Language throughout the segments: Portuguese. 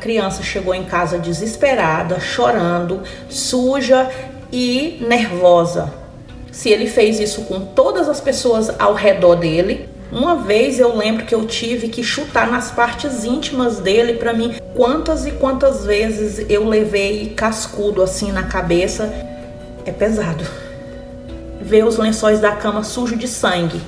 A criança chegou em casa desesperada, chorando, suja e nervosa. Se ele fez isso com todas as pessoas ao redor dele, uma vez eu lembro que eu tive que chutar nas partes íntimas dele para mim. Quantas e quantas vezes eu levei cascudo assim na cabeça. É pesado. Ver os lençóis da cama sujos de sangue.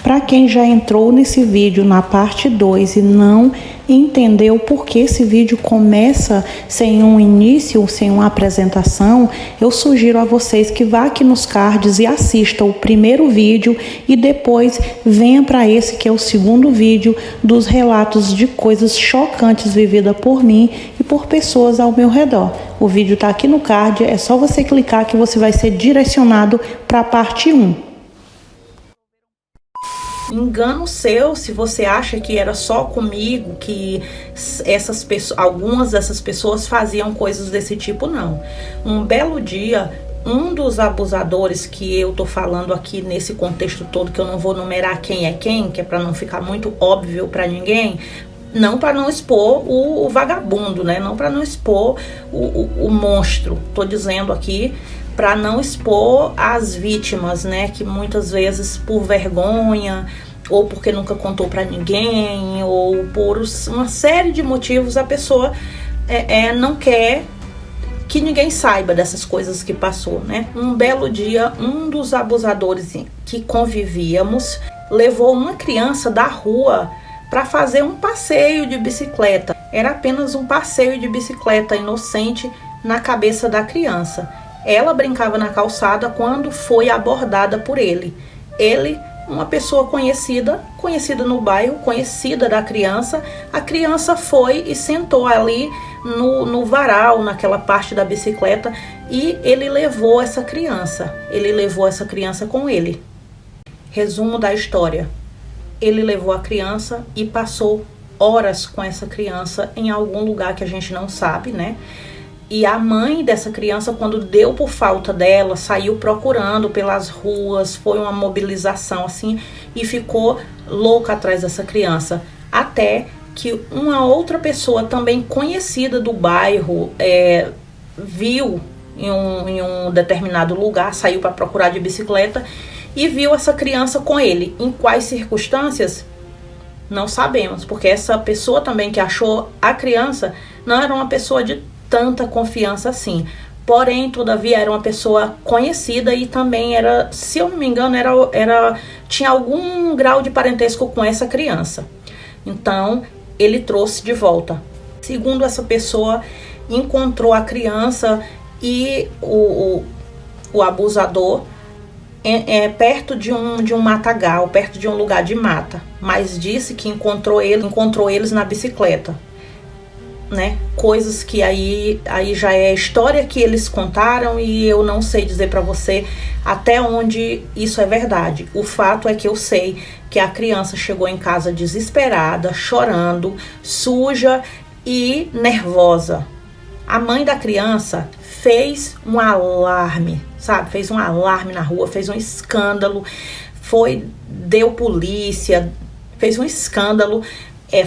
Para quem já entrou nesse vídeo na parte 2 e não entendeu por que esse vídeo começa sem um início, sem uma apresentação, eu sugiro a vocês que vá aqui nos cards e assista o primeiro vídeo e depois venha para esse que é o segundo vídeo dos relatos de coisas chocantes vividas por mim e por pessoas ao meu redor. O vídeo está aqui no card, é só você clicar que você vai ser direcionado para a parte 1. Engano seu se você acha que era só comigo que algumas dessas pessoas faziam coisas desse tipo, não. Um belo dia, um dos abusadores que eu tô falando aqui nesse contexto todo, que eu não vou numerar quem é quem, que é para não ficar muito óbvio para ninguém, não para não expor o vagabundo, né? Não para não expor o monstro. Tô dizendo aqui para não expor as vítimas, né? Que muitas vezes por vergonha, ou porque nunca contou para ninguém, ou por uma série de motivos a pessoa não quer que ninguém saiba dessas coisas que passou, né? Um belo dia, um dos abusadores que convivíamos levou uma criança da rua para fazer um passeio de bicicleta. Era apenas um passeio de bicicleta inocente na cabeça da criança. Ela brincava na calçada quando foi abordada por ele. Ele, uma pessoa conhecida no bairro, conhecida da criança, a criança foi e sentou ali no varal, naquela parte da bicicleta, e ele levou essa criança. Ele levou essa criança com ele. Resumo da história. Ele levou a criança e passou horas com essa criança em algum lugar que a gente não sabe, né? E a mãe dessa criança, quando deu por falta dela, saiu procurando pelas ruas, foi uma mobilização assim, e ficou louca atrás dessa criança. Até que uma outra pessoa também conhecida do bairro viu em um determinado lugar, saiu para procurar de bicicleta e viu essa criança com ele. Em quais circunstâncias? Não sabemos, porque essa pessoa também que achou a criança não era uma pessoa de tanta confiança assim. Porém, todavia, era uma pessoa conhecida e também era, se eu não me engano, tinha algum grau de parentesco com essa criança. Então, ele trouxe de volta. Segundo essa pessoa, encontrou a criança e o abusador perto de um matagal, perto de um lugar de mata. Mas disse que encontrou eles na bicicleta. Né? Coisas que aí já é história que eles contaram e eu não sei dizer para você até onde isso é verdade. O fato é que eu sei que a criança chegou em casa desesperada, chorando, suja e nervosa. A mãe da criança fez um alarme, sabe? Fez um alarme na rua, fez um escândalo, deu polícia, fez um escândalo.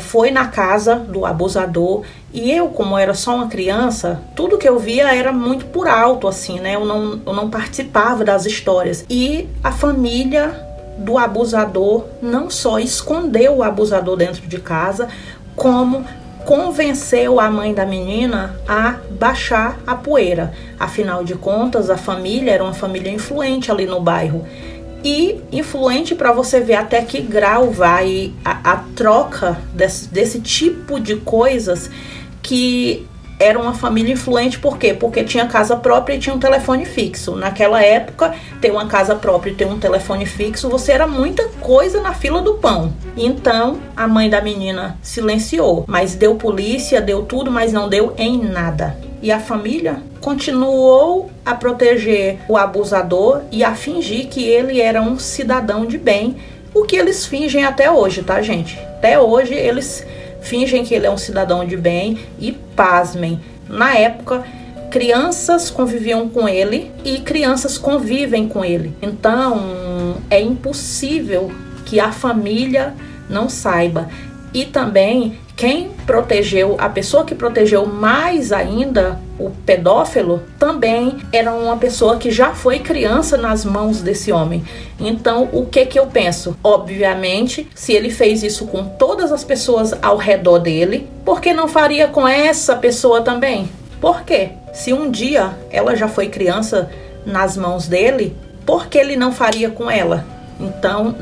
Foi na casa do abusador e eu, como era só uma criança, tudo que eu via era muito por alto, assim, né? Eu não participava das histórias. E a família do abusador não só escondeu o abusador dentro de casa, como convenceu a mãe da menina a baixar a poeira. Afinal de contas, a família era uma família influente ali no bairro. E influente para você ver até que grau vai a troca desse tipo de coisas, que era uma família influente. Por quê? Porque tinha casa própria e tinha um telefone fixo. Naquela época, ter uma casa própria e ter um telefone fixo, você era muita coisa na fila do pão. Então, a mãe da menina silenciou, mas deu polícia, deu tudo, mas não deu em nada. E a família continuou a proteger o abusador e a fingir que ele era um cidadão de bem, o que eles fingem até hoje, tá, gente? Até hoje eles fingem que ele é um cidadão de bem e, pasmem, na época crianças conviviam com ele e crianças convivem com ele. Então, é impossível que a família não saiba. E também quem protegeu, a pessoa que protegeu mais ainda o pedófilo, também era uma pessoa que já foi criança nas mãos desse homem. Então, o que eu penso? Obviamente, se ele fez isso com todas as pessoas ao redor dele, por que não faria com essa pessoa também? Por quê? Se um dia ela já foi criança nas mãos dele, por que ele não faria com ela? Então,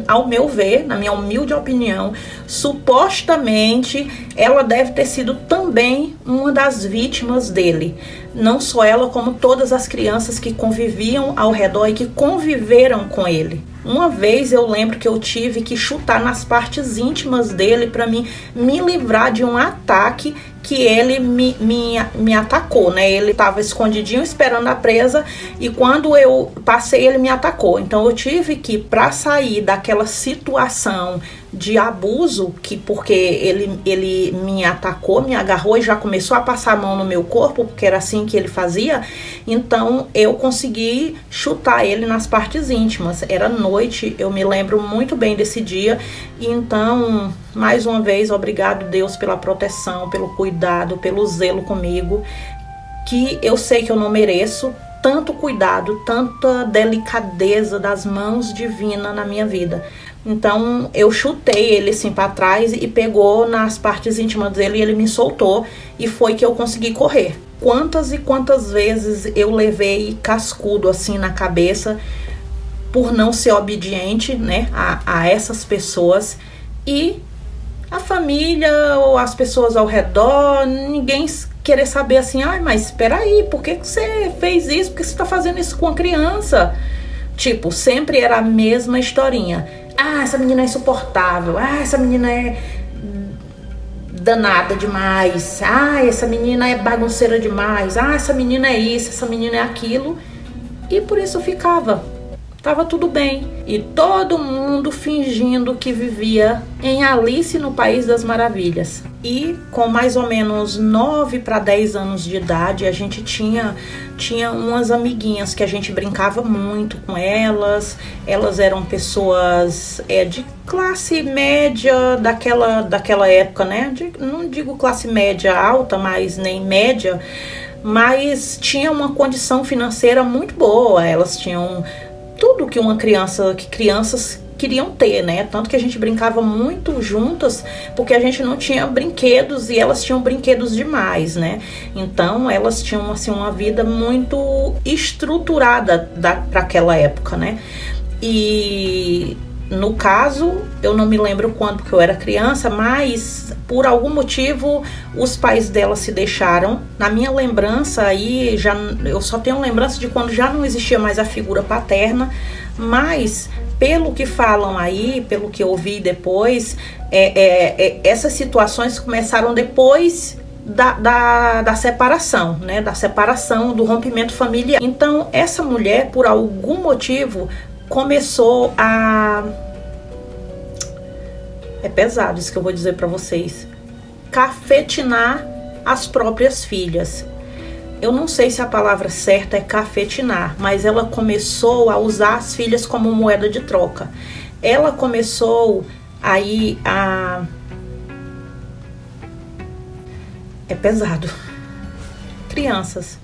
ao meu ver, na minha humilde opinião, supostamente ela deve ter sido também uma das vítimas dele. Não só ela, como todas as crianças que conviviam ao redor e que conviveram com ele. Uma vez eu lembro que eu tive que chutar nas partes íntimas dele para me livrar de um ataque que ele me atacou, né? Ele estava escondidinho esperando a presa e quando eu passei ele me atacou. Então eu tive que, para sair daquela situação de abuso, porque ele me atacou, me agarrou e já começou a passar a mão no meu corpo, porque era assim que ele fazia, então eu consegui chutar ele nas partes íntimas. Era noite, eu me lembro muito bem desse dia, e então, mais uma vez, obrigado Deus pela proteção, pelo cuidado, pelo zelo comigo, que eu sei que eu não mereço tanto cuidado, tanta delicadeza das mãos divinas na minha vida. Então eu chutei ele assim para trás e pegou nas partes íntimas dele e ele me soltou e foi que eu consegui correr. Quantas e quantas vezes eu levei cascudo assim na cabeça por não ser obediente, né, a essas pessoas, e a família ou as pessoas ao redor, ninguém querer saber assim, mas espera aí, por que você fez isso? Por que você tá fazendo isso com a criança? Tipo, sempre era a mesma historinha. Essa menina é insuportável. Essa menina é danada demais. Essa menina é bagunceira demais. Essa menina é isso, essa menina é aquilo. E por isso ficava. Tava tudo bem. E todo mundo fingindo que vivia em Alice no País das Maravilhas. E com mais ou menos 9 para 10 anos de idade, a gente tinha umas amiguinhas que a gente brincava muito com elas. Elas eram pessoas de classe média daquela época, né? Não digo classe média alta, mas nem média. Mas tinha uma condição financeira muito boa. Elas tinham tudo que crianças queriam ter, né? Tanto que a gente brincava muito juntas, porque a gente não tinha brinquedos e elas tinham brinquedos demais, né? Então elas tinham assim uma vida muito estruturada para aquela época, né? E no caso, eu não me lembro quando, porque eu era criança, mas por algum motivo os pais dela se deixaram. Na minha lembrança aí, eu só tenho lembrança de quando já não existia mais a figura paterna, mas pelo que falam aí, pelo que eu ouvi depois, essas situações começaram depois da separação, né? Da separação, do rompimento familiar. Então, essa mulher, por algum motivo, começou a... É pesado isso que eu vou dizer pra vocês. Cafetinar as próprias filhas. Eu não sei se a palavra certa é cafetinar, mas ela começou a usar as filhas como moeda de troca. Ela começou aí a... É pesado. Crianças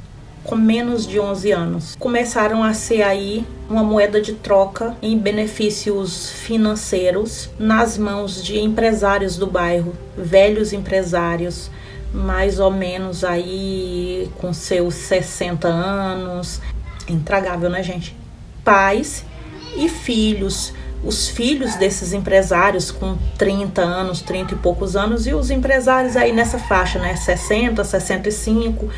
com menos de 11 anos começaram a ser aí uma moeda de troca em benefícios financeiros nas mãos de empresários do bairro, velhos empresários, mais ou menos aí com seus 60 anos, intragável, né, gente? Pais e filhos, os filhos desses empresários com 30 anos, 30 e poucos anos, e os empresários aí nessa faixa, né, 60, 65,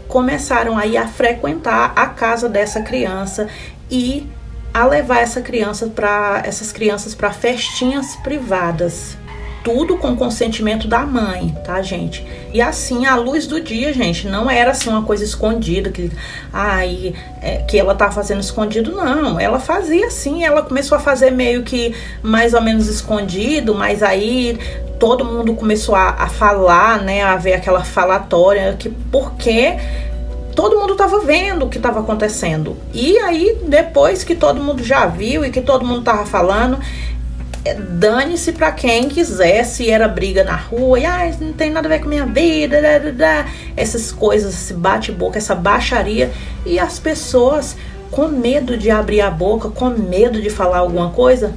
começaram aí a frequentar a casa dessa criança e a levar essas crianças para festinhas privadas. Tudo com consentimento da mãe, tá, gente? E assim, à luz do dia, gente, não era assim uma coisa escondida, que ela tá fazendo escondido, não. Ela fazia assim, ela começou a fazer meio que mais ou menos escondido, mas aí todo mundo começou a falar, né, a ver aquela falatória, porque todo mundo tava vendo o que tava acontecendo. E aí, depois que todo mundo já viu e que todo mundo tava falando, dane-se pra quem quiser, se era briga na rua, e não tem nada a ver com minha vida, essas coisas, esse bate-boca, essa baixaria, e as pessoas com medo de abrir a boca, com medo de falar alguma coisa,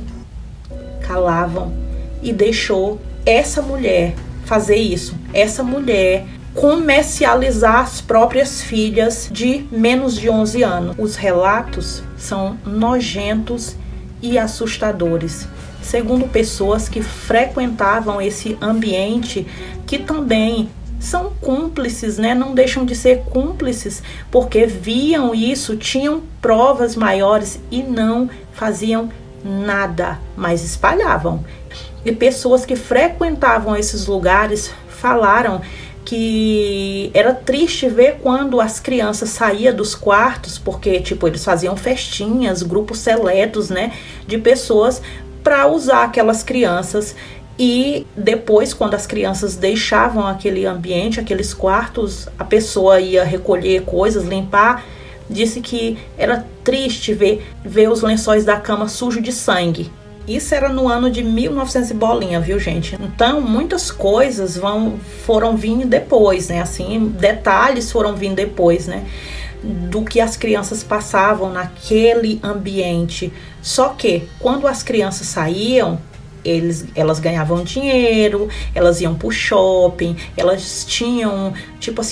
calavam e deixou essa mulher fazer isso, essa mulher comercializar as próprias filhas de menos de 11 anos. Os relatos são nojentos e assustadores, segundo pessoas que frequentavam esse ambiente, que também são cúmplices, né? Não deixam de ser cúmplices, porque viam isso, tinham provas maiores e não faziam nada, mas espalhavam. E pessoas que frequentavam esses lugares falaram que era triste ver quando as crianças saíam dos quartos, porque eles faziam festinhas, grupos seletos, né, de pessoas para usar aquelas crianças, e depois, quando as crianças deixavam aquele ambiente, aqueles quartos, a pessoa ia recolher coisas, limpar. Disse que era triste ver os lençóis da cama sujos de sangue. Isso era no ano de 1900 e bolinha, viu, gente? Então, muitas coisas foram vindo depois, né? Assim, detalhes foram vindo depois, né? Do que as crianças passavam naquele ambiente. Só que, quando as crianças saíam, elas ganhavam dinheiro, elas iam pro shopping, elas tinham,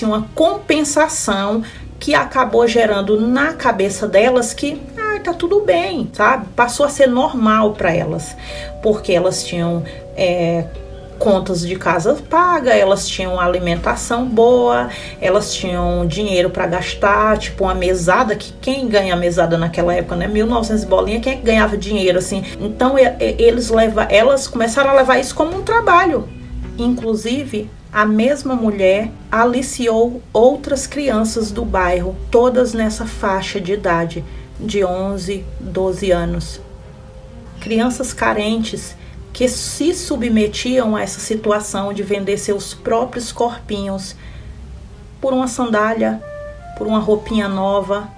uma compensação que acabou gerando na cabeça delas que tá tudo bem, sabe? Passou a ser normal para elas, porque elas tinham contas de casa paga, elas tinham alimentação boa, elas tinham dinheiro para gastar, uma mesada, que quem ganha mesada naquela época, né? 1900 bolinha, quem é que ganhava dinheiro assim? Então elas começaram a levar isso como um trabalho. Inclusive, a mesma mulher aliciou outras crianças do bairro, todas nessa faixa de idade, de 11, 12 anos. Crianças carentes que se submetiam a essa situação de vender seus próprios corpinhos por uma sandália, por uma roupinha nova,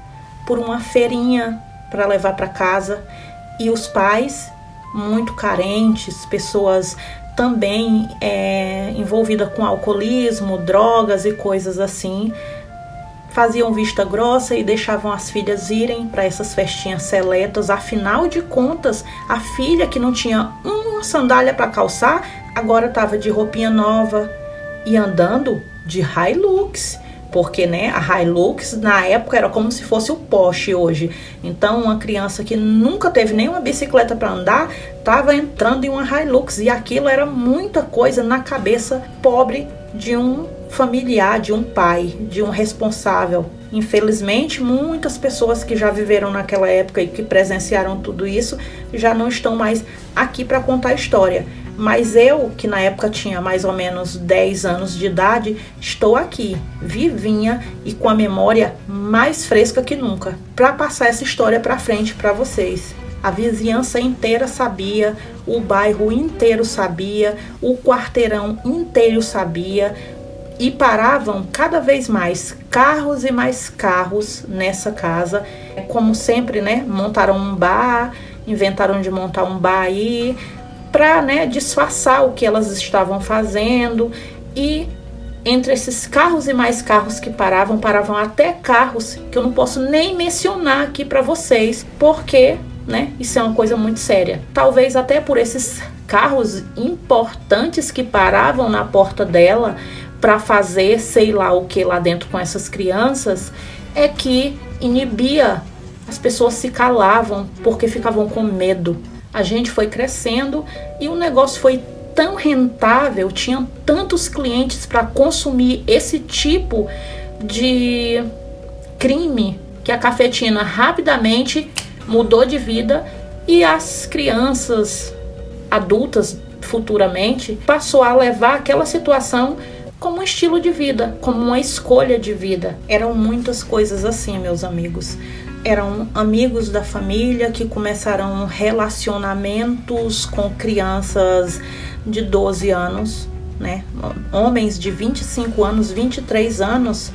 por uma feirinha para levar para casa. E os pais, muito carentes, pessoas também envolvidas com alcoolismo, drogas e coisas assim, faziam vista grossa e deixavam as filhas irem para essas festinhas seletas. Afinal de contas, a filha que não tinha uma sandália para calçar, agora estava de roupinha nova e andando de Hilux, porque, né, a Hilux na época era como se fosse o Porsche hoje. Então, uma criança que nunca teve nenhuma bicicleta para andar estava entrando em uma Hilux, e aquilo era muita coisa na cabeça pobre de um familiar, de um pai, de um responsável. Infelizmente, muitas pessoas que já viveram naquela época e que presenciaram tudo isso já não estão mais aqui para contar a história. Mas eu, que na época tinha mais ou menos 10 anos de idade, estou aqui, vivinha e com a memória mais fresca que nunca, para passar essa história para frente para vocês. A vizinhança inteira sabia, o bairro inteiro sabia, o quarteirão inteiro sabia, e paravam cada vez mais carros e mais carros nessa casa. Como sempre, né, montaram um bar, inventaram de montar um bar aí, para, né, disfarçar o que elas estavam fazendo. E entre esses carros e mais carros que paravam até carros que eu não posso nem mencionar aqui para vocês, porque, né, isso é uma coisa muito séria. Talvez até por esses carros importantes que paravam na porta dela para fazer sei lá o que lá dentro com essas crianças, é que inibia, as pessoas se calavam porque ficavam com medo. A gente foi crescendo e o negócio foi tão rentável, tinham tantos clientes para consumir esse tipo de crime, que a cafetina rapidamente mudou de vida, e as crianças adultas futuramente passou a levar aquela situação como um estilo de vida, como uma escolha de vida. Eram muitas coisas assim, meus amigos. Eram amigos da família que começaram relacionamentos com crianças de 12 anos, né? Homens de 25 anos, 23 anos,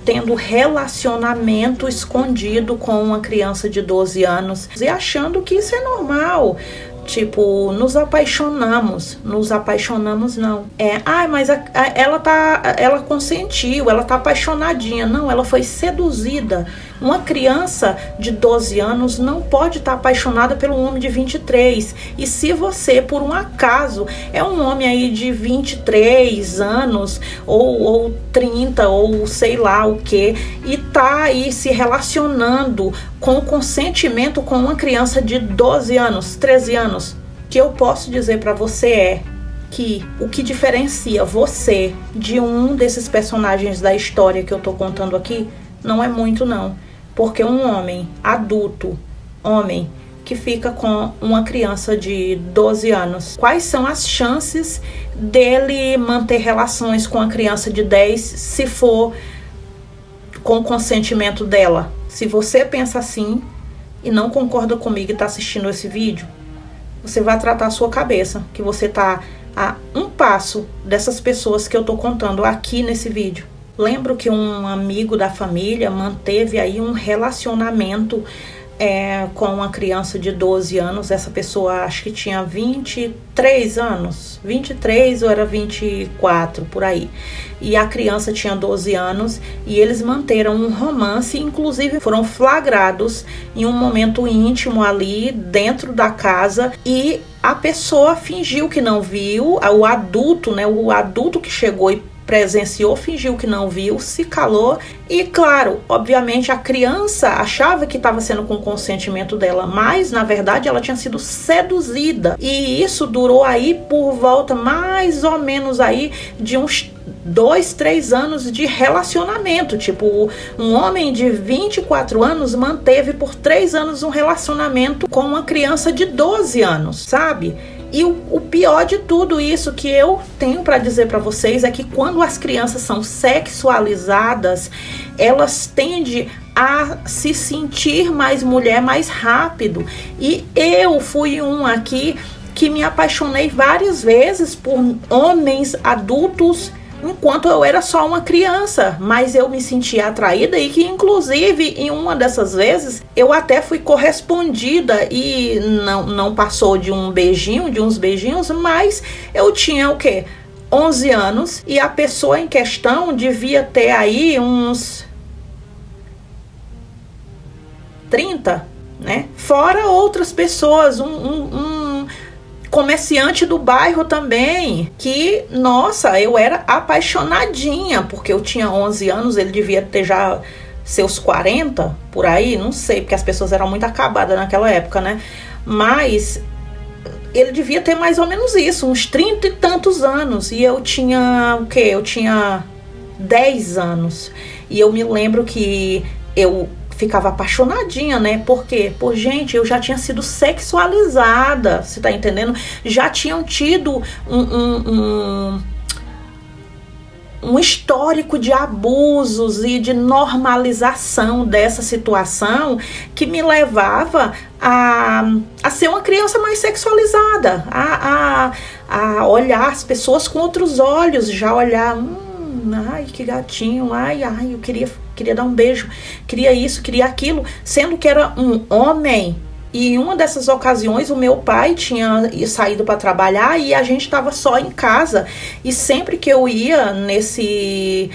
tendo relacionamento escondido com uma criança de 12 anos e achando que isso é normal. Tipo, nos apaixonamos não. Mas ela consentiu, ela tá apaixonadinha. Não, ela foi seduzida. Uma criança de 12 anos não pode estar apaixonada pelo homem de 23. E se você, por um acaso, é um homem aí de 23 anos, ou 30, ou sei lá o que, e tá aí se relacionando com consentimento com uma criança de 12 anos, 13 anos, o que eu posso dizer para você é que o que diferencia você de um desses personagens da história que eu tô contando aqui não é muito não. Porque um homem adulto, homem que fica com uma criança de 12 anos, quais são as chances dele manter relações com a criança de 10 se for com o consentimento dela? Se você pensa assim e não concorda comigo e está assistindo esse vídeo, você vai tratar a sua cabeça, que você está a um passo dessas pessoas que eu estou contando aqui nesse vídeo. Lembro que um amigo da família manteve aí um relacionamento com uma criança de 12 anos. Essa pessoa acho que tinha 23 anos, 23 ou era 24, por aí. E a criança tinha 12 anos e eles manteram um romance, inclusive foram flagrados em um momento íntimo ali dentro da casa e a pessoa fingiu que não viu, o adulto, né, o adulto que chegou e presenciou, fingiu que não viu, se calou e, claro, obviamente a criança achava que estava sendo com o consentimento dela, mas na verdade ela tinha sido seduzida e isso durou aí por volta mais ou menos aí de uns 2, 3 anos de relacionamento. Tipo, um homem de 24 anos manteve por 3 anos um relacionamento com uma criança de 12 anos, sabe? E o pior de tudo isso que eu tenho para dizer para vocês é que quando as crianças são sexualizadas, elas tendem a se sentir mais mulher mais rápido. E eu fui um aqui que me apaixonei várias vezes por homens adultos enquanto eu era só uma criança, mas eu me sentia atraída e que inclusive em uma dessas vezes eu até fui correspondida e não passou de uns beijinhos, mas eu tinha o quê? 11 anos e a pessoa em questão devia ter aí uns 30, né? Fora outras pessoas, um comerciante do bairro também, que, nossa, eu era apaixonadinha, porque eu tinha 11 anos, ele devia ter já seus 40, por aí, não sei, porque as pessoas eram muito acabadas naquela época, né? Mas ele devia ter mais ou menos isso, uns 30 e tantos anos, e eu tinha, o quê? Eu tinha 10 anos, e eu me lembro que eu ficava apaixonadinha, né? Porque, gente, eu já tinha sido sexualizada, você tá entendendo? Já tinham tido um histórico de abusos e de normalização dessa situação que me levava a ser uma criança mais sexualizada, a olhar as pessoas com outros olhos, já olhar, ai, que gatinho, ai, eu queria dar um beijo, queria isso, queria aquilo, sendo que era um homem. E em uma dessas ocasiões o meu pai tinha saído para trabalhar e a gente estava só em casa, e sempre que eu ia nesse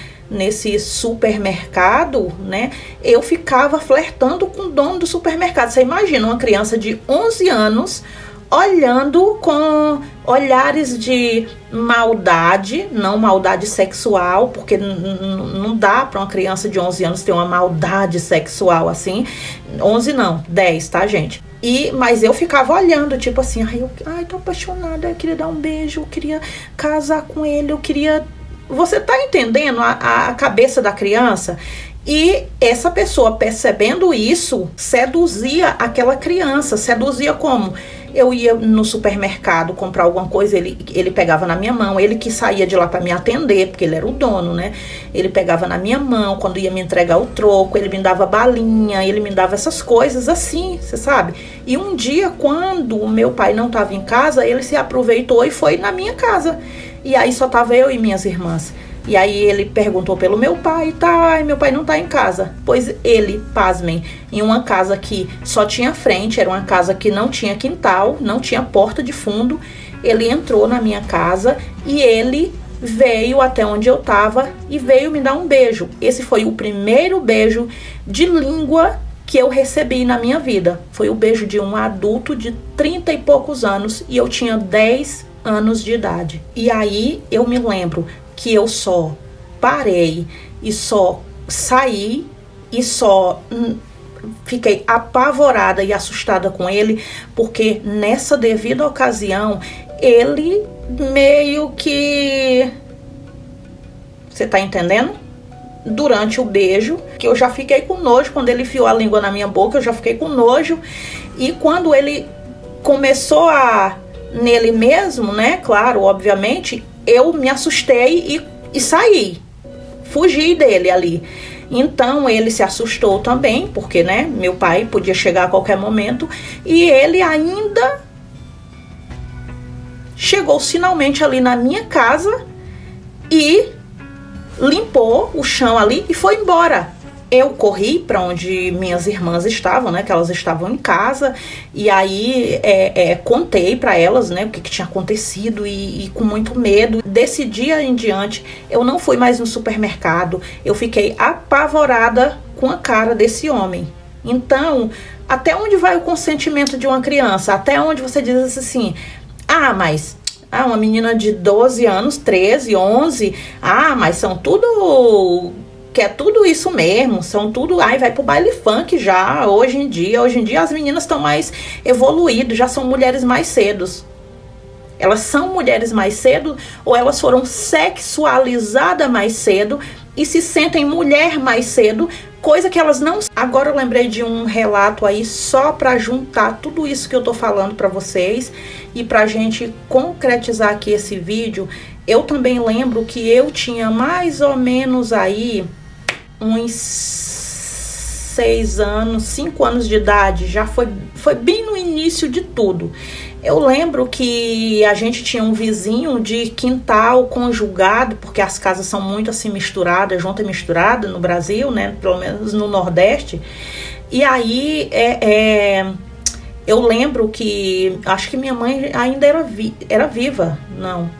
supermercado, né, eu ficava flertando com o dono do supermercado. Você imagina uma criança de 11 anos olhando com olhares de maldade, não maldade sexual, porque não dá para uma criança de 11 anos ter uma maldade sexual assim. 11 não, 10, tá, gente? Mas eu ficava olhando, tipo assim, tô apaixonada, eu queria dar um beijo, eu queria casar com ele, eu queria... Você tá entendendo a cabeça da criança? E essa pessoa, percebendo isso, seduzia aquela criança. Seduzia como? Eu ia no supermercado comprar alguma coisa, ele pegava na minha mão, ele que saía de lá para me atender, porque ele era o dono, né? Ele pegava na minha mão, quando ia me entregar o troco, ele me dava balinha, ele me dava essas coisas assim, você sabe? E um dia, quando o meu pai não estava em casa, ele se aproveitou e foi na minha casa. E aí só tava eu e minhas irmãs. E aí ele perguntou pelo meu pai, tá, e meu pai não tá em casa. Pois ele, pasmem, em uma casa que só tinha frente, era uma casa que não tinha quintal, não tinha porta de fundo, ele entrou na minha casa e ele veio até onde eu tava e veio me dar um beijo. Esse foi o primeiro beijo de língua que eu recebi na minha vida. Foi o beijo de um adulto de 30 e poucos anos e eu tinha 10 anos de idade. E aí eu me lembro que eu só parei e só saí e só fiquei apavorada e assustada com ele, porque nessa devida ocasião ele meio que... Você tá entendendo? Durante o beijo, que eu já fiquei com nojo, quando ele enfiou a língua na minha boca, eu já fiquei com nojo. E quando ele começou nele mesmo, né, claro, obviamente, eu me assustei e saí, fugi dele ali. Então ele se assustou também, porque, né, meu pai podia chegar a qualquer momento, e ele ainda chegou finalmente ali na minha casa e limpou o chão ali e foi embora. Eu corri para onde minhas irmãs estavam, né, que elas estavam em casa, e aí contei para elas, né, o que tinha acontecido e com muito medo. Desse dia em diante, eu não fui mais no supermercado, eu fiquei apavorada com a cara desse homem. Então, até onde vai o consentimento de uma criança? Até onde você diz assim, mas... uma menina de 12 anos, 13, 11, mas são tudo... que é tudo isso mesmo, são tudo... vai pro baile funk já, hoje em dia as meninas estão mais evoluídas, já são mulheres mais cedos. Elas são mulheres mais cedo, ou elas foram sexualizadas mais cedo e se sentem mulher mais cedo, coisa que elas não... Agora eu lembrei de um relato aí só pra juntar tudo isso que eu tô falando pra vocês e pra gente concretizar aqui esse vídeo. Eu também lembro que eu tinha mais ou menos aí uns 6 anos, 5 anos de idade, já foi bem no início de tudo. Eu lembro que a gente tinha um vizinho de quintal conjugado, porque as casas são muito assim misturadas, junta e misturada no Brasil, né, pelo menos no Nordeste. E aí eu lembro que, acho que minha mãe ainda era viva, não.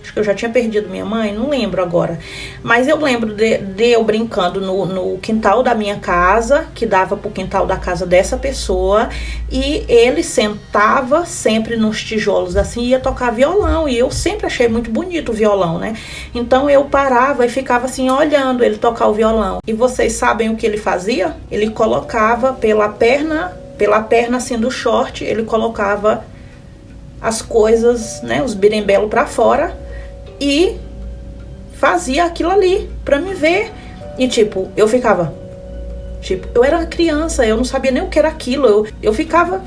Acho que eu já tinha perdido minha mãe, não lembro agora. Mas eu lembro de eu brincando no quintal da minha casa, que dava pro quintal da casa dessa pessoa, e ele sentava sempre nos tijolos assim e ia tocar violão, e eu sempre achei muito bonito o violão, né? Então eu parava e ficava assim olhando ele tocar o violão. E vocês sabem o que ele fazia? Ele colocava pela perna assim do short, ele colocava as coisas, né, os birimbelos pra fora, e fazia aquilo ali pra me ver. E tipo, eu ficava, eu era criança, eu não sabia nem o que era aquilo. Eu ficava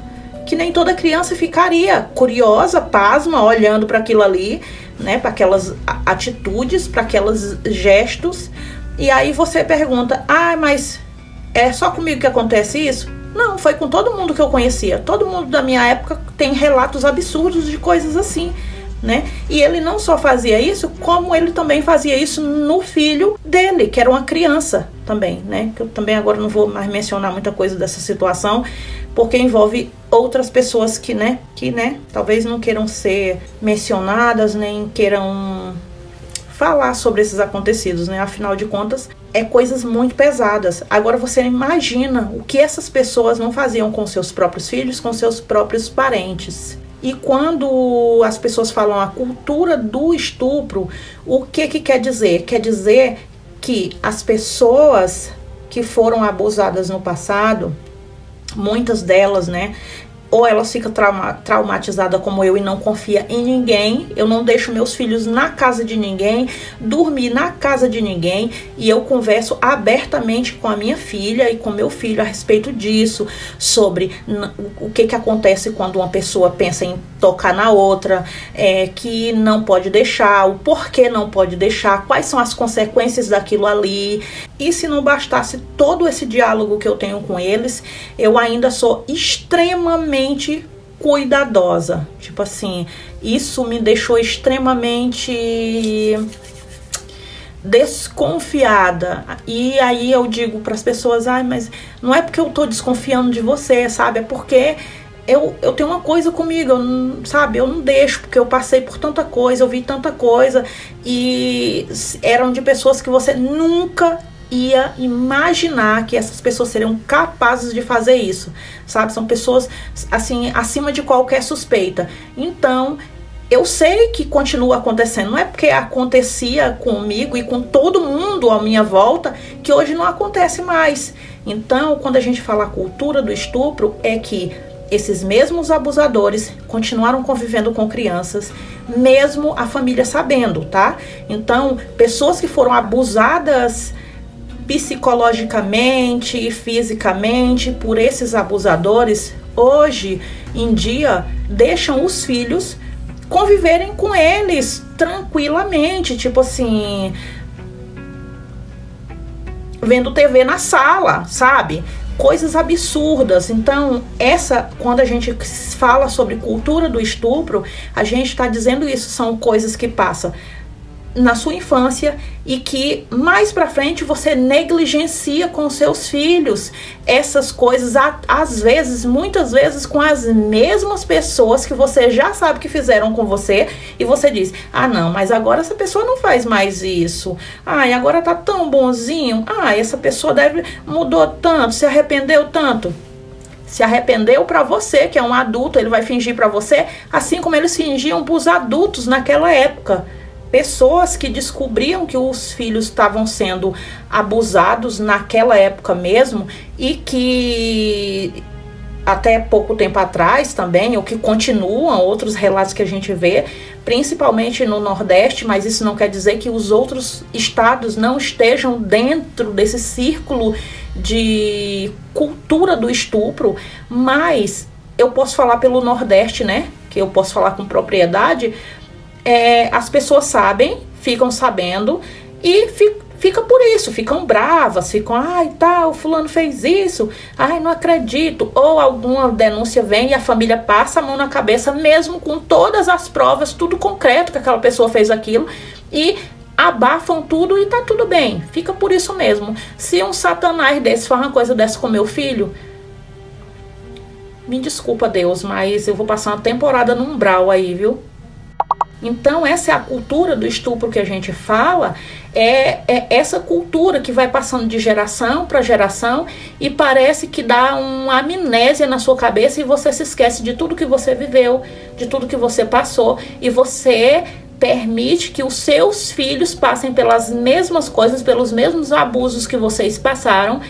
que nem toda criança ficaria, curiosa, pasma, olhando para aquilo ali, né, para aquelas atitudes, para aqueles gestos. E aí você pergunta, mas é só comigo que acontece isso? Não, foi com todo mundo que eu conhecia. Todo mundo da minha época tem relatos absurdos de coisas assim, né? E ele não só fazia isso, como ele também fazia isso no filho dele, que era uma criança também, né? Que eu também agora não vou mais mencionar muita coisa dessa situação, porque envolve outras pessoas que talvez não queiram ser mencionadas, nem queiram falar sobre esses acontecidos, né? Afinal de contas, é coisas muito pesadas. Agora você imagina o que essas pessoas não faziam com seus próprios filhos, com seus próprios parentes. E quando as pessoas falam a cultura do estupro, o que quer dizer? Quer dizer que as pessoas que foram abusadas no passado, muitas delas, né, ou elas ficam traumatizadas como eu e não confia em ninguém. Eu não deixo meus filhos na casa de ninguém, dormir na casa de ninguém, e eu converso abertamente com a minha filha e com meu filho a respeito disso, sobre o que acontece quando uma pessoa pensa em tocar na outra, que não pode deixar, o porquê não pode deixar, quais são as consequências daquilo ali. E se não bastasse todo esse diálogo que eu tenho com eles, eu ainda sou extremamente cuidadosa. Tipo assim, isso me deixou extremamente desconfiada. E aí eu digo para as pessoas, mas não é porque eu tô desconfiando de você, sabe? É porque eu tenho uma coisa comigo, eu não deixo, porque eu passei por tanta coisa, eu vi tanta coisa, e eram de pessoas que você nunca ia imaginar que essas pessoas seriam capazes de fazer isso, sabe? São pessoas, assim, acima de qualquer suspeita. Então, eu sei que continua acontecendo, não é porque acontecia comigo e com todo mundo à minha volta que hoje não acontece mais. Então, quando a gente fala a cultura do estupro, é que esses mesmos abusadores continuaram convivendo com crianças, mesmo a família sabendo, tá? Então, pessoas que foram abusadas psicologicamente e fisicamente por esses abusadores, hoje em dia, deixam os filhos conviverem com eles tranquilamente, tipo assim, vendo TV na sala, sabe? Coisas absurdas. Então, quando a gente fala sobre cultura do estupro, a gente está dizendo isso, são coisas que passam na sua infância e que mais pra frente você negligencia com seus filhos. Essas coisas, às vezes, muitas vezes, com as mesmas pessoas que você já sabe que fizeram com você, e você diz, não, mas agora essa pessoa não faz mais isso, e agora tá tão bonzinho, essa pessoa mudou tanto, se arrependeu tanto. Se arrependeu pra você, que é um adulto, ele vai fingir pra você, assim como eles fingiam pros adultos naquela época. Pessoas que descobriam que os filhos estavam sendo abusados naquela época mesmo, e que até pouco tempo atrás também, ou que continuam, outros relatos que a gente vê, principalmente no Nordeste, mas isso não quer dizer que os outros estados não estejam dentro desse círculo de cultura do estupro, mas eu posso falar pelo Nordeste, né, que eu posso falar com propriedade. As pessoas sabem, ficam sabendo e fica por isso, ficam bravas, ficam, o fulano fez isso, não acredito, ou alguma denúncia vem e a família passa a mão na cabeça, mesmo com todas as provas, tudo concreto que aquela pessoa fez aquilo, e abafam tudo e tá tudo bem, fica por isso mesmo. Se um satanás desse faz uma coisa dessa com meu filho, me desculpa, Deus, mas eu vou passar uma temporada no umbral aí, viu? Então, essa é a cultura do estupro que a gente fala, é essa cultura que vai passando de geração para geração e parece que dá uma amnésia na sua cabeça e você se esquece de tudo que você viveu, de tudo que você passou, e você permite que os seus filhos passem pelas mesmas coisas, pelos mesmos abusos que vocês passaram,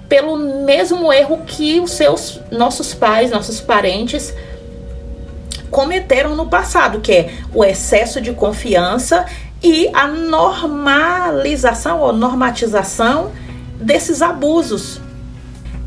pelo mesmo erro que nossos pais, nossos parentes cometeram no passado, que é o excesso de confiança e a normalização ou normatização desses abusos.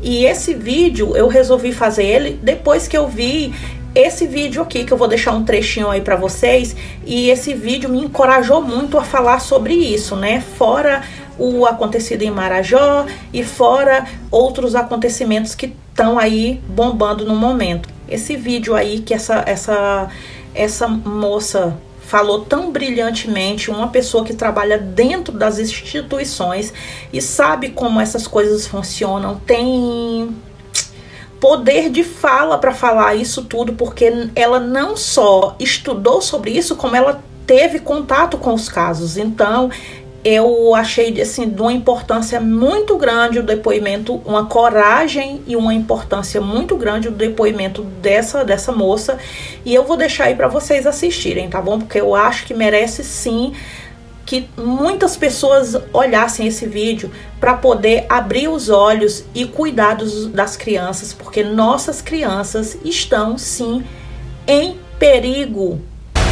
E esse vídeo eu resolvi fazer ele depois que eu vi esse vídeo aqui, que eu vou deixar um trechinho aí para vocês, e esse vídeo me encorajou muito a falar sobre isso, né? Fora o acontecido em Marajó e fora outros acontecimentos que estão aí bombando no momento. Esse vídeo aí que essa moça falou tão brilhantemente, uma pessoa que trabalha dentro das instituições e sabe como essas coisas funcionam, tem poder de fala para falar isso tudo, porque ela não só estudou sobre isso, como ela teve contato com os casos. Então, eu achei assim, de uma importância muito grande o depoimento, uma coragem e uma importância muito grande o depoimento dessa moça, e eu vou deixar aí para vocês assistirem, tá bom? Porque eu acho que merece sim que muitas pessoas olhassem esse vídeo para poder abrir os olhos e cuidar das crianças, porque nossas crianças estão sim em perigo.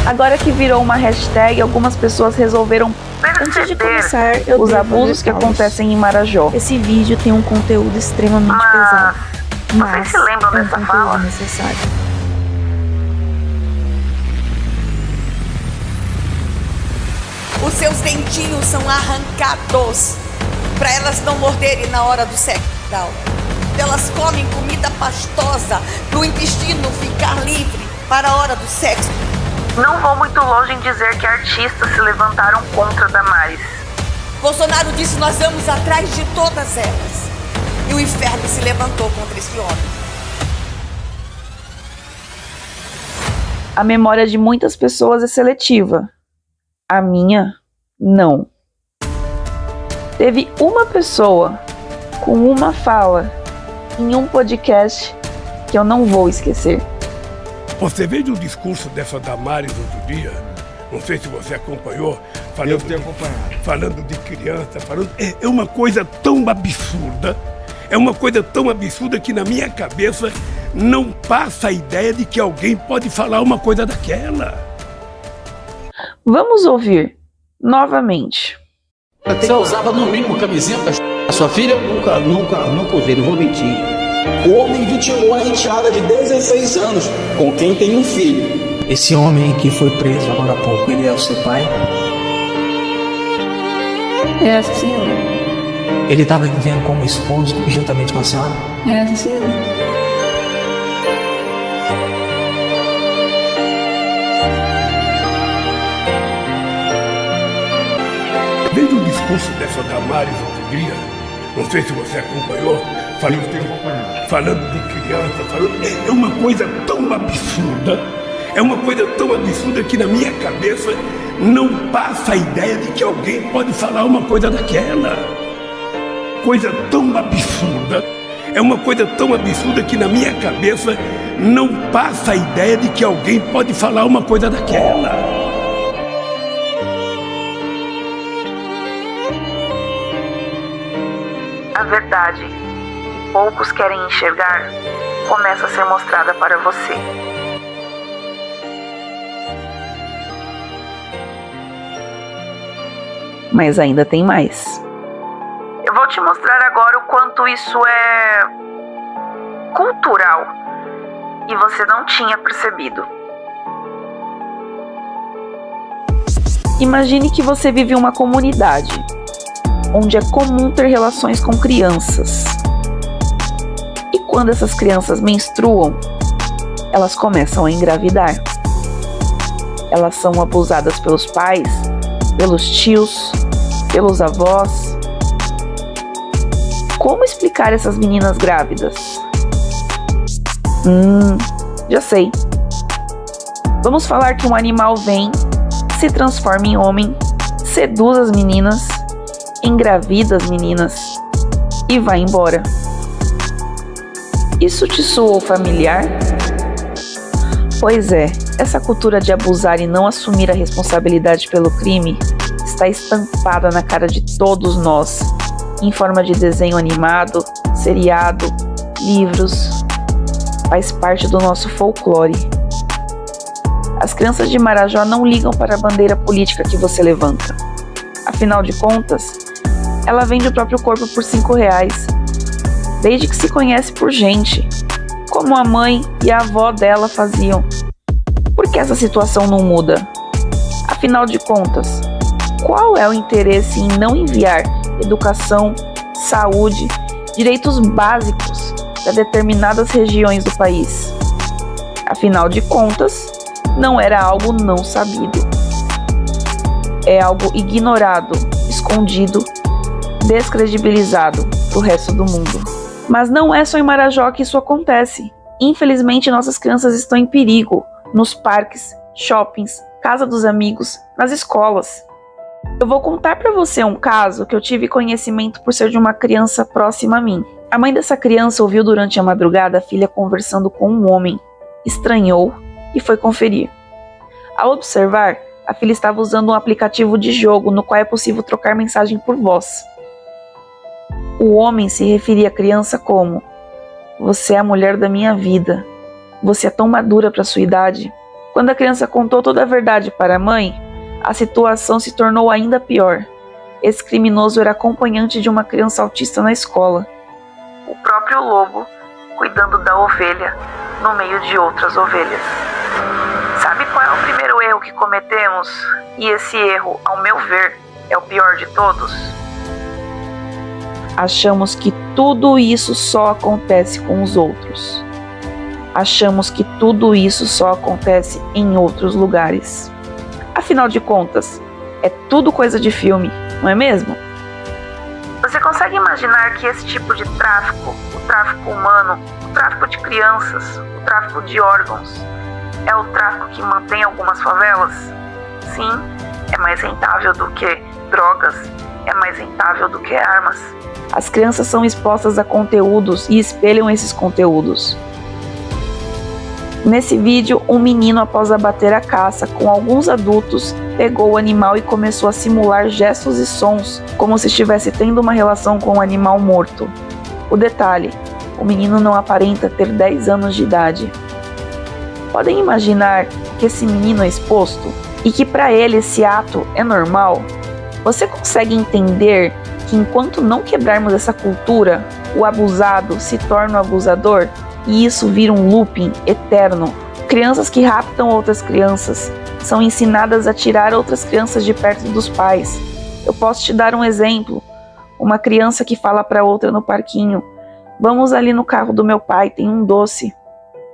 Agora que virou uma hashtag, algumas pessoas resolveram Antes de começar, os abusos que acontecem em Marajó. Esse vídeo tem um conteúdo extremamente pesado, mas vocês se lembram é um dessa conteúdo fala? necessário. Os seus dentinhos são arrancados para elas não morderem na hora do sexo. Elas comem comida pastosa para o intestino ficar livre para a hora do sexo. Não vou muito longe em dizer que artistas se levantaram contra Damares. Bolsonaro disse: nós vamos atrás de todas elas. E o inferno se levantou contra esse homem. A memória de muitas pessoas é seletiva. A minha, não. Teve uma pessoa com uma fala em um podcast que eu não vou esquecer. Você veja o discurso dessa Damares outro dia, não sei se você acompanhou, falando de criança, é uma coisa tão absurda, que na minha cabeça não passa a ideia de que alguém pode falar uma coisa daquela. Vamos ouvir novamente. Você usava no mínimo camisinha pra a sua filha? Nunca usei, não vou mentir. O homem vitimou a enteada de 16 anos, com quem tem um filho. Esse homem que foi preso agora há pouco, ele é o seu pai? É, sim. Ele estava vivendo como esposo juntamente com a senhora? É, sim. Veja o discurso dessa Damares outro dia, não sei se você acompanhou, falando de criança, é uma coisa tão absurda, que na minha cabeça não passa a ideia de que alguém pode falar uma coisa daquela. Coisa tão absurda, que na minha cabeça não passa a ideia de que alguém pode falar uma coisa daquela. A verdade, que poucos querem enxergar, começa a ser mostrada para você. Mas ainda tem mais. Eu vou te mostrar agora o quanto isso é cultural e você não tinha percebido. Imagine que você vive em uma comunidade onde é comum ter relações com crianças. E quando essas crianças menstruam, elas começam a engravidar. Elas são abusadas pelos pais, pelos tios, pelos avós. Como explicar essas meninas grávidas? Já sei. Vamos falar que um animal vem, se transforma em homem, seduz as meninas, engravida as meninas e vai embora. Isso te soou familiar? Pois é, essa cultura de abusar e não assumir a responsabilidade pelo crime está estampada na cara de todos nós, em forma de desenho animado, seriado, livros. Faz parte do nosso folclore. As crianças de Marajó não ligam para a bandeira política que você levanta. Afinal de contas, ela vende o próprio corpo por R$5, desde que se conhece por gente, como a mãe e a avó dela faziam. Por que essa situação não muda? Afinal de contas, qual é o interesse em não enviar educação, saúde, direitos básicos para determinadas regiões do país? Afinal de contas, não era algo não sabido. É algo ignorado, escondido, descredibilizado para o resto do mundo. Mas não é só em Marajó que isso acontece. Infelizmente, nossas crianças estão em perigo nos parques, shoppings, casa dos amigos, nas escolas. Eu vou contar para você um caso que eu tive conhecimento por ser de uma criança próxima a mim. A mãe dessa criança ouviu durante a madrugada a filha conversando com um homem, estranhou e foi conferir. Ao observar, a filha estava usando um aplicativo de jogo no qual é possível trocar mensagem por voz. O homem se referia à criança como: "Você é a mulher da minha vida. Você é tão madura para sua idade." Quando a criança contou toda a verdade para a mãe, a situação se tornou ainda pior. Esse criminoso era acompanhante de uma criança autista na escola. O próprio lobo cuidando da ovelha no meio de outras ovelhas. Sabe qual é o primeiro erro que cometemos? E esse erro, ao meu ver, é o pior de todos? Achamos que tudo isso só acontece com os outros. Achamos que tudo isso só acontece em outros lugares. Afinal de contas, é tudo coisa de filme, não é mesmo? Você consegue imaginar que esse tipo de tráfico, o tráfico humano, o tráfico de crianças, o tráfico de órgãos, é o tráfico que mantém algumas favelas? Sim, é mais rentável do que drogas, é mais rentável do que armas. As crianças são expostas a conteúdos e espelham esses conteúdos. Nesse vídeo, um menino, após abater a caça com alguns adultos, pegou o animal e começou a simular gestos e sons, como se estivesse tendo uma relação com o animal morto. O detalhe, o menino não aparenta ter 10 anos de idade. Podem imaginar que esse menino é exposto e que para ele esse ato é normal? Você consegue entender que enquanto não quebrarmos essa cultura, o abusado se torna o abusador? E isso vira um looping eterno. Crianças que raptam outras crianças são ensinadas a tirar outras crianças de perto dos pais. Eu posso te dar um exemplo. Uma criança que fala para outra no parquinho: vamos ali no carro do meu pai, tem um doce.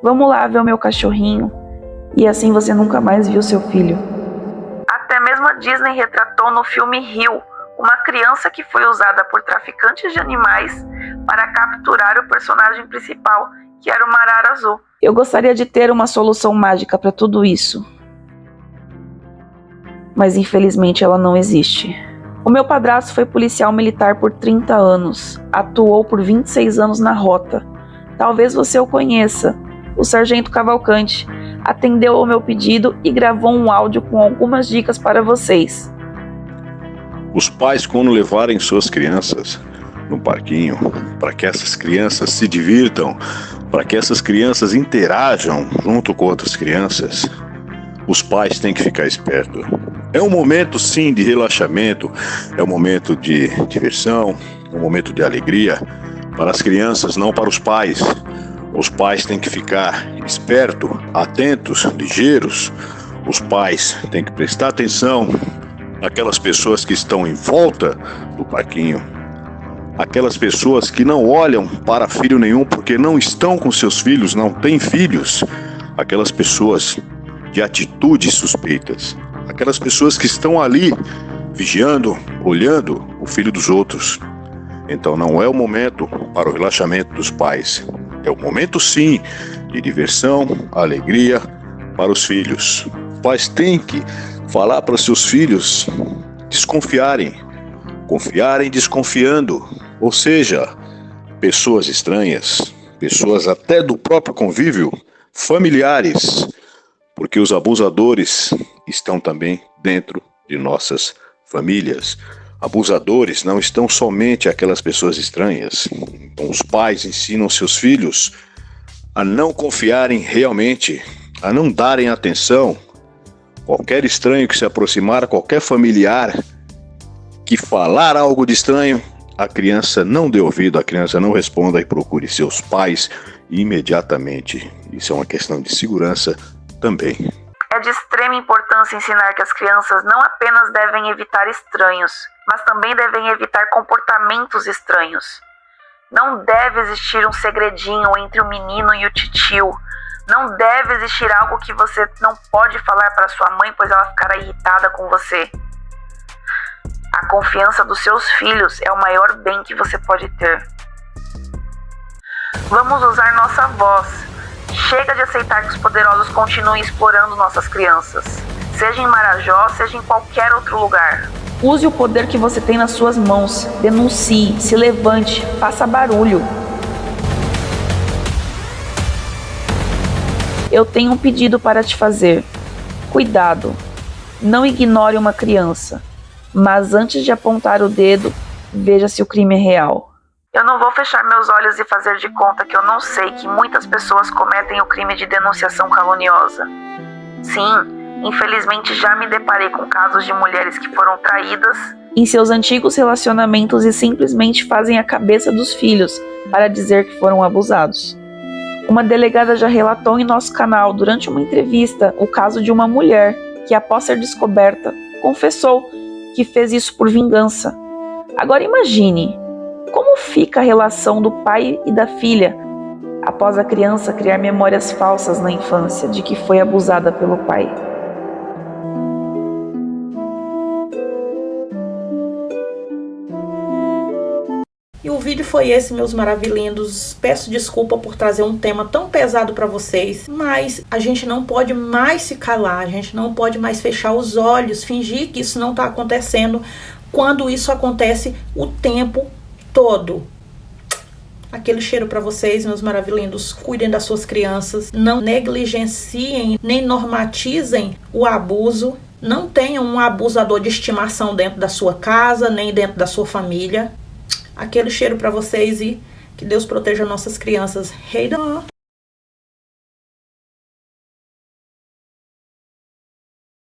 Vamos lá ver o meu cachorrinho. E assim você nunca mais viu seu filho. Até mesmo a Disney retratou no filme Rio uma criança que foi usada por traficantes de animais para capturar o personagem principal, que era uma arara azul. Eu gostaria de ter uma solução mágica para tudo isso, mas infelizmente ela não existe. O meu padrasto foi policial militar por 30 anos, atuou por 26 anos na rota. Talvez você o conheça, o Sargento Cavalcante. Atendeu ao meu pedido e gravou um áudio com algumas dicas para vocês. Os pais, quando levarem suas crianças no parquinho, para que essas crianças se divirtam, para que essas crianças interajam junto com outras crianças, os pais têm que ficar espertos. É um momento, sim, de relaxamento, é um momento de diversão, é um momento de alegria para as crianças, não para os pais. Os pais têm que ficar espertos, atentos, ligeiros. Os pais têm que prestar atenção àquelas pessoas que estão em volta do parquinho, aquelas pessoas que não olham para filho nenhum porque não estão com seus filhos, não têm filhos, aquelas pessoas de atitudes suspeitas, aquelas pessoas que estão ali vigiando, olhando o filho dos outros. Então não é o momento para o relaxamento dos pais. É o momento, sim, de diversão, alegria para os filhos. Os pais têm que falar para seus filhos desconfiarem, confiarem desconfiando. Ou seja, pessoas estranhas, pessoas até do próprio convívio, familiares, porque os abusadores estão também dentro de nossas famílias. Abusadores não estão somente aquelas pessoas estranhas. Então os pais ensinam seus filhos a não confiarem realmente, a não darem atenção. Qualquer estranho que se aproximar, qualquer familiar que falar algo de estranho, a criança não dê ouvido, a criança não responda e procure seus pais imediatamente. Isso é uma questão de segurança também. É de extrema importância ensinar que as crianças não apenas devem evitar estranhos, mas também devem evitar comportamentos estranhos. Não deve existir um segredinho entre o menino e o titio. Não deve existir algo que você não pode falar para sua mãe, pois ela ficará irritada com você. A confiança dos seus filhos é o maior bem que você pode ter. Vamos usar nossa voz. Chega de aceitar que os poderosos continuem explorando nossas crianças. Seja em Marajó, seja em qualquer outro lugar. Use o poder que você tem nas suas mãos. Denuncie, se levante, faça barulho. Eu tenho um pedido para te fazer. Cuidado. Não ignore uma criança. Mas antes de apontar o dedo, veja se o crime é real. Eu não vou fechar meus olhos e fazer de conta que eu não sei que muitas pessoas cometem o crime de denunciação caluniosa. Sim, infelizmente já me deparei com casos de mulheres que foram traídas em seus antigos relacionamentos e simplesmente fazem a cabeça dos filhos para dizer que foram abusados. Uma delegada já relatou em nosso canal, durante uma entrevista, o caso de uma mulher que, após ser descoberta, confessou que fez isso por vingança. Agora imagine, como fica a relação do pai e da filha após a criança criar memórias falsas na infância de que foi abusada pelo pai? E o vídeo foi esse, meus maravilhindos. Peço desculpa por trazer um tema tão pesado para vocês, mas a gente não pode mais se calar, a gente não pode mais fechar os olhos, fingir que isso não está acontecendo, quando isso acontece o tempo todo. Aquele cheiro para vocês, meus maravilhindos. Cuidem das suas crianças, não negligenciem nem normatizem o abuso. Não tenham um abusador de estimação dentro da sua casa, nem dentro da sua família. Aquele cheiro para vocês e que Deus proteja nossas crianças. Hey,